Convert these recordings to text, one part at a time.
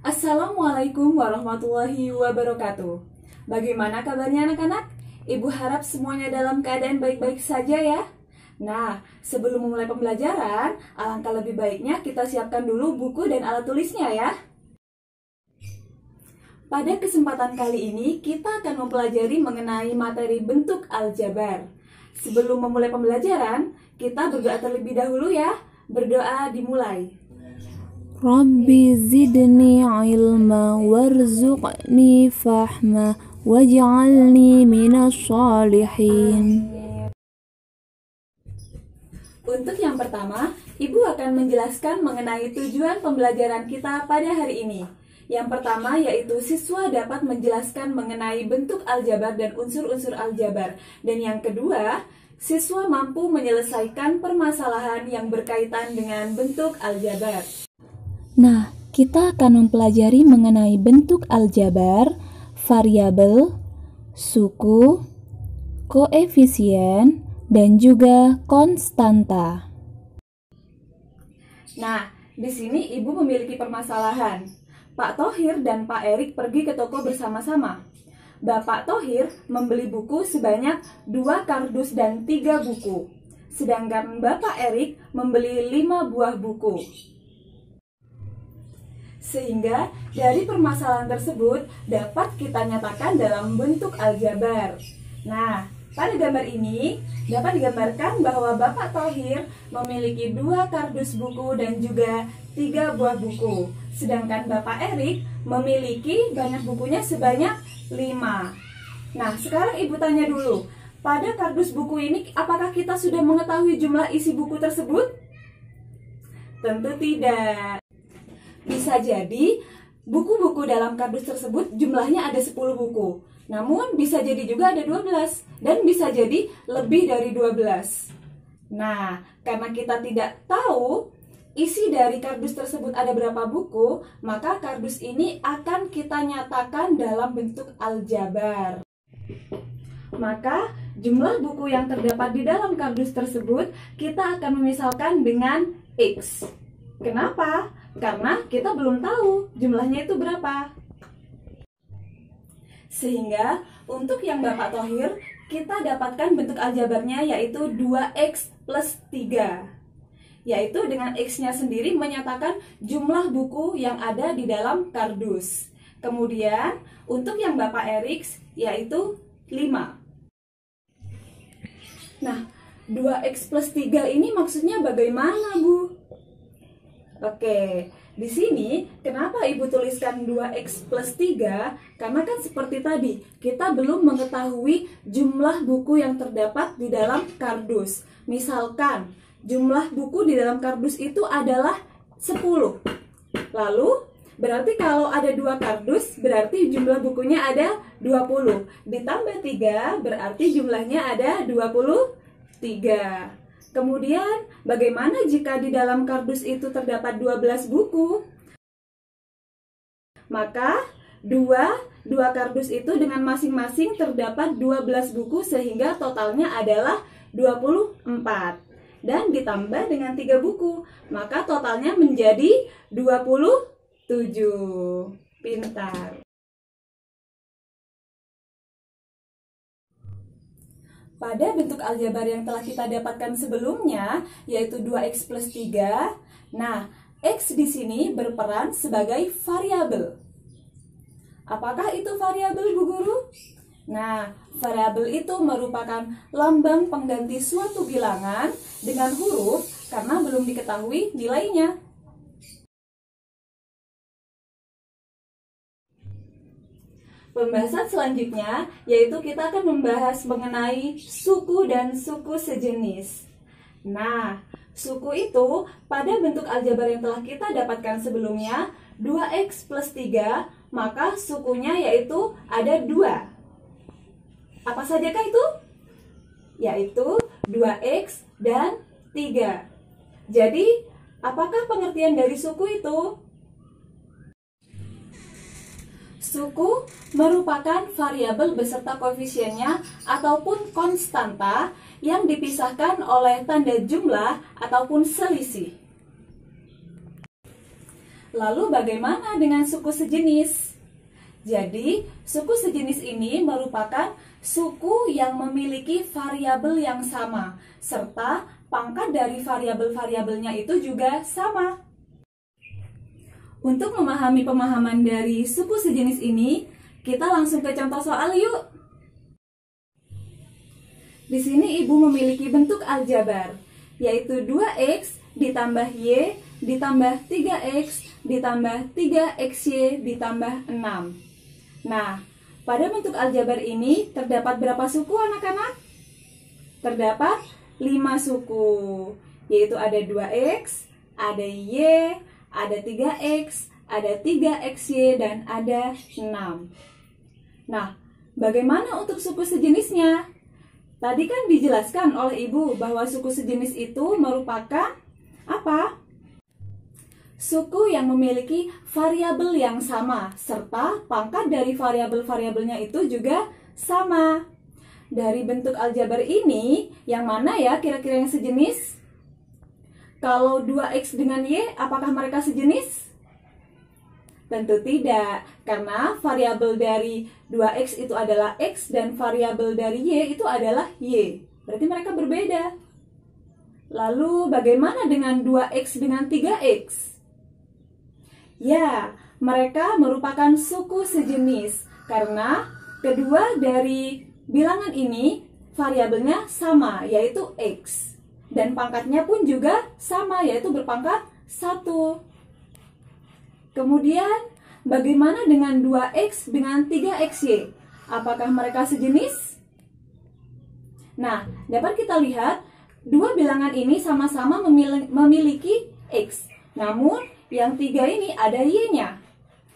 Assalamualaikum warahmatullahi wabarakatuh. Bagaimana kabarnya anak-anak? Ibu harap semuanya dalam keadaan baik-baik saja ya. Nah, sebelum memulai pembelajaran, alangkah lebih baiknya kita siapkan dulu buku dan alat tulisnya ya. Pada kesempatan kali ini, kita akan mempelajari mengenai materi bentuk aljabar. Sebelum memulai pembelajaran, kita berdoa terlebih dahulu ya. Berdoa dimulai. Rabbi zidni ilma warzuqni fahma waj'alni minas shalihin. Untuk yang pertama, Ibu akan menjelaskan mengenai tujuan pembelajaran kita pada hari ini. Yang pertama yaitu siswa dapat menjelaskan mengenai bentuk aljabar dan unsur-unsur aljabar. Dan yang kedua, siswa mampu menyelesaikan permasalahan yang berkaitan dengan bentuk aljabar. Nah, kita akan mempelajari mengenai bentuk aljabar, variabel, suku, koefisien, dan juga konstanta. Nah, di sini Ibu memiliki permasalahan. Pak Thohir dan Pak Erik pergi ke toko bersama-sama. Bapak Thohir membeli buku sebanyak 2 kardus dan 3 buku. Sedangkan Bapak Erik membeli 5 buah buku. Sehingga dari permasalahan tersebut dapat kita nyatakan dalam bentuk aljabar. Nah, pada gambar ini dapat digambarkan bahwa Bapak Thohir memiliki 2 kardus buku dan juga 3 buah buku. Sedangkan Bapak Erik memiliki banyak bukunya sebanyak 5. Nah, sekarang Ibu tanya dulu, pada kardus buku ini apakah kita sudah mengetahui jumlah isi buku tersebut? Tentu tidak. Bisa jadi buku-buku dalam kardus tersebut jumlahnya ada 10 buku. Namun bisa jadi juga ada 12 dan bisa jadi lebih dari 12. Nah, karena kita tidak tahu isi dari kardus tersebut ada berapa buku, maka kardus ini akan kita nyatakan dalam bentuk aljabar. Maka jumlah buku yang terdapat di dalam kardus tersebut kita akan memisalkan dengan X. Kenapa? Karena kita belum tahu jumlahnya itu berapa. Sehingga untuk yang Bapak Thohir, kita dapatkan bentuk aljabarnya yaitu 2X plus 3. Yaitu dengan X-nya sendiri menyatakan jumlah buku yang ada di dalam kardus. Kemudian untuk yang Bapak Erik yaitu 5. Nah, 2X plus 3 ini maksudnya bagaimana, Bu? Oke, di sini kenapa Ibu tuliskan 2X plus 3? Karena kan seperti tadi, kita belum mengetahui jumlah buku yang terdapat di dalam kardus. Misalkan, jumlah buku di dalam kardus itu adalah 10. Lalu, berarti kalau ada 2 kardus, berarti jumlah bukunya ada 20. Ditambah 3, berarti jumlahnya ada 23. Kemudian, bagaimana jika di dalam kardus itu terdapat 12 buku? Maka, dua kardus itu dengan masing-masing terdapat 12 buku sehingga totalnya adalah 24. Dan ditambah dengan 3 buku, maka totalnya menjadi 27. Pintar. Pada bentuk aljabar yang telah kita dapatkan sebelumnya, yaitu 2X plus 3, nah, X di sini berperan sebagai variabel. Apakah itu variabel, Bu Guru? Nah, variabel itu merupakan lambang pengganti suatu bilangan dengan huruf karena belum diketahui nilainya. Pembahasan selanjutnya yaitu kita akan membahas mengenai suku dan suku sejenis. Nah, suku itu pada bentuk aljabar yang telah kita dapatkan sebelumnya 2X plus 3, maka sukunya yaitu ada 2. Apa sajakah itu? Yaitu 2X dan 3. Jadi, apakah pengertian dari suku itu? Suku merupakan variabel beserta koefisiennya ataupun konstanta yang dipisahkan oleh tanda jumlah ataupun selisih. Lalu bagaimana dengan suku sejenis? Jadi, suku sejenis ini merupakan suku yang memiliki variabel yang sama, serta pangkat dari variabel-variabelnya itu juga sama. Untuk memahami pemahaman dari suku sejenis ini, kita langsung ke contoh soal yuk. Di sini Ibu memiliki bentuk aljabar, yaitu 2x ditambah y ditambah 3x ditambah 3xy ditambah 6. Nah, pada bentuk aljabar ini terdapat berapa suku anak-anak? Terdapat 5 suku, yaitu ada 2x, ada y, ada 3x, ada 3xy, dan ada 6. Nah, bagaimana untuk suku sejenisnya? Tadi kan dijelaskan oleh Ibu bahwa suku sejenis itu merupakan apa? Suku yang memiliki variabel yang sama, serta pangkat dari variabel-variabelnya itu juga sama. Dari bentuk aljabar ini, yang mana ya kira-kira yang sejenis? Kalau 2x dengan y, apakah mereka sejenis? Tentu tidak, karena variabel dari 2x itu adalah x dan variabel dari y itu adalah y. Berarti mereka berbeda. Lalu bagaimana dengan 2x dengan 3x? Ya, mereka merupakan suku sejenis karena kedua dari bilangan ini variabelnya sama, yaitu x. Dan pangkatnya pun juga sama, yaitu berpangkat 1. Kemudian, bagaimana dengan 2x dengan 3xy? Apakah mereka sejenis? Nah, dapat kita lihat, dua bilangan ini sama-sama memiliki x. Namun, yang 3 ini ada y-nya.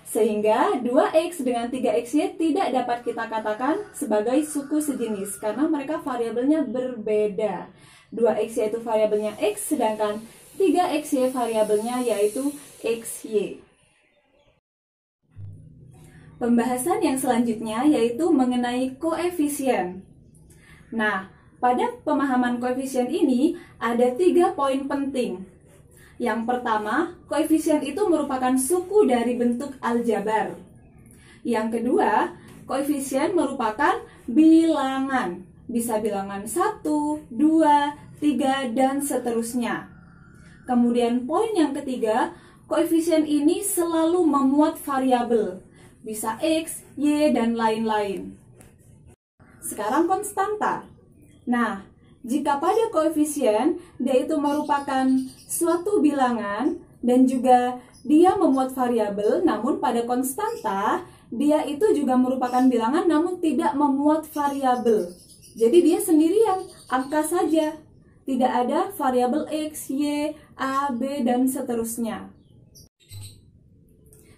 Sehingga 2x dengan 3xy tidak dapat kita katakan sebagai suku sejenis karena mereka variabelnya berbeda. 2x yaitu variabelnya x, sedangkan 3xy variabelnya yaitu xy. Pembahasan yang selanjutnya yaitu mengenai koefisien. Nah, pada pemahaman koefisien ini ada 3 poin penting. Yang pertama, koefisien itu merupakan suku dari bentuk aljabar. Yang kedua, koefisien merupakan bilangan. Bisa bilangan 1, 2, 3, dan seterusnya. Kemudian poin yang ketiga, koefisien ini selalu memuat variabel. Bisa x, y, dan lain-lain. Sekarang konstanta. Nah, jika pada koefisien dia itu merupakan suatu bilangan dan juga dia memuat variabel, namun pada konstanta dia itu juga merupakan bilangan namun tidak memuat variabel. Jadi dia sendirian, angka saja. Tidak ada variabel x, y, a, b, dan seterusnya.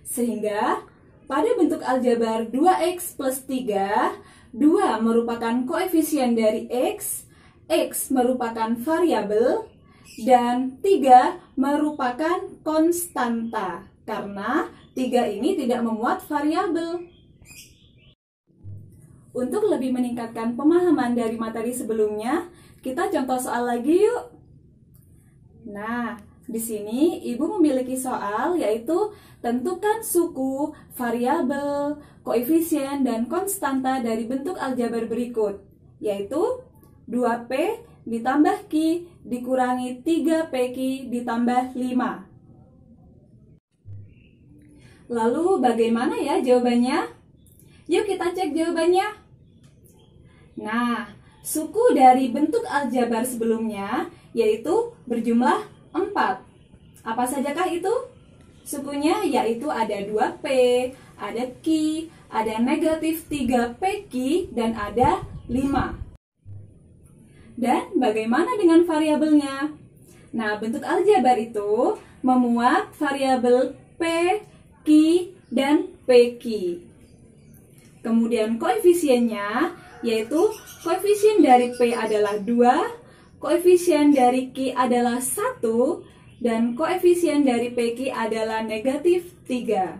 Sehingga pada bentuk aljabar 2x plus 3, 2 merupakan koefisien dari x merupakan variabel, dan 3 merupakan konstanta, karena 3 ini tidak memuat variabel. Untuk lebih meningkatkan pemahaman dari materi sebelumnya, kita contoh soal lagi yuk. Nah, di sini Ibu memiliki soal yaitu tentukan suku, variabel, koefisien, dan konstanta dari bentuk aljabar berikut, yaitu 2P ditambah Q dikurangi 3PQ ditambah 5. Lalu bagaimana ya jawabannya? Yuk kita cek jawabannya. Nah, suku dari bentuk aljabar sebelumnya yaitu berjumlah 4. Apa sajakah itu? Sukunya yaitu ada 2P, ada Q, ada negatif 3PQ, dan ada 5. Dan bagaimana dengan variabelnya? Nah, bentuk aljabar itu memuat variabel P, Q, dan PQ. Kemudian koefisiennya, yaitu koefisien dari P adalah 2, koefisien dari Q adalah 1, dan koefisien dari PQ adalah negatif 3.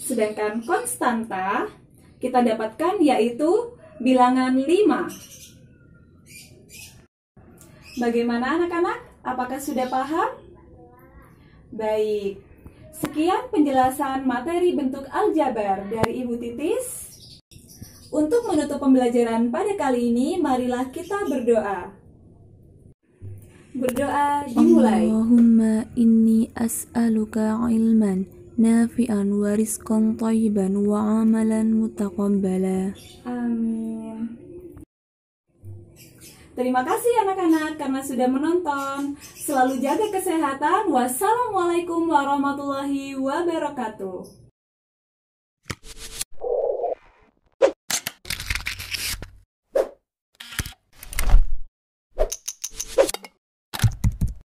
Sedangkan konstanta kita dapatkan yaitu bilangan 5. Bagaimana anak-anak? Apakah sudah paham? Baik. Sekian penjelasan materi bentuk aljabar dari Ibu Titis. Untuk menutup pembelajaran pada kali ini, marilah kita berdoa. Berdoa dimulai. Allahumma inni as'aluka ilman nafi'an wa rizqan thayyiban wa amalan mutaqabbala. Amin. Terima kasih anak-anak karena sudah menonton. Selalu jaga kesehatan. Wassalamualaikum warahmatullahi wabarakatuh.